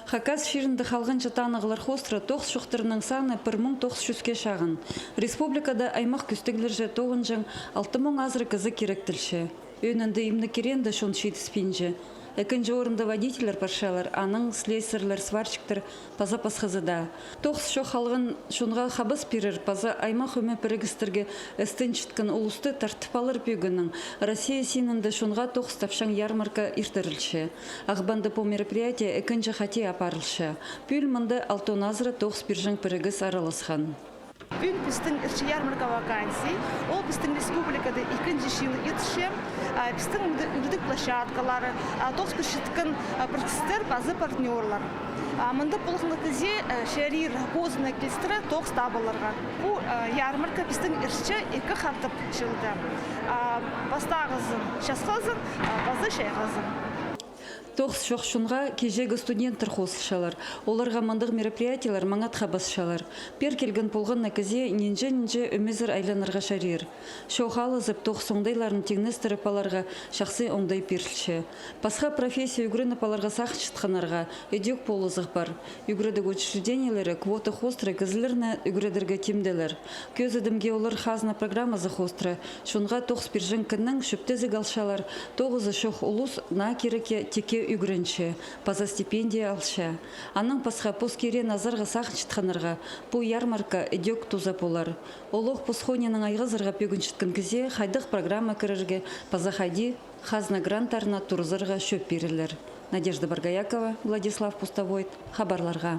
Хакас ширинді халғын жытанығылар хостра тоғыз шуқтырының саны 1900-ке шағын. Республикада аймақ күстігілер тоғын жың 6000 азыры кізі керектілші. Өнінді имні керенді шон шейтіспенжі. Экінші орынды водителер паршалар, аның слесерлер, сварчиктер паза пасхазыда. Тоғыз шоқ халғын шонға қабыз перір паза аймақ өме пірігістерге әстін чіткін ұлысты тартыпалыр пөгінің. Россия сенінді шонға тоғыз тапшан ярмарка иртірілші. Ағбанды по мероприятия экінші хати апарылшы. Пүл мұнды алтон азыры тоғыз піржің пірігіс аралысқан. Бүгін біздің үрші ярмарка вакансий, ол біздің республикада екінші жылы етішем, біздің үрдік площадкалары, тоғыз біршіткін процестер базы партнерлар. Мұнды бұлғылы көзе шәрир бозына келістірі тоғыз табылырға. Бұл ярмарка біздің үрші екі қартып жылды. Бастағызын шасқазын, базы шайғазын. Тоғыз шоқшынға кежегі студенттер қосылшалар. Оларға мандық мероприятиялар маңатқа басшалар. Пер келген полған нәкізе ненже өмезір айланырға шарир. Шоқалы зіп тоғыз оңдайларын тегнес тұрыпаларға шақсы оңдай першілші. Пасқа профессия үгіріні паларға сақ шытқанарға өдек полызық бар. Үгірідік учреждениялары квота хостры кізілеріне үгірідерге темделер. Көз әдімге олар хазна программазы хостры. Шонға тоғыз пержін кіннің шөптезі галшалар. Тоғызы шоқ ұлыс на кереке теке үгірінші, паза стипендия алшы. Аның пасқа поскере назарға сақын шытқанырға, бұ ярмарка әдек туза болар. Олық посхонияның айғызырға пөгін шытқын кізе, хайдық программа кірірге, паза хайди, хазна грантарына турзырға шөп берілер. Надежда Баргаякова, Владислав Пустовойт, хабарларға.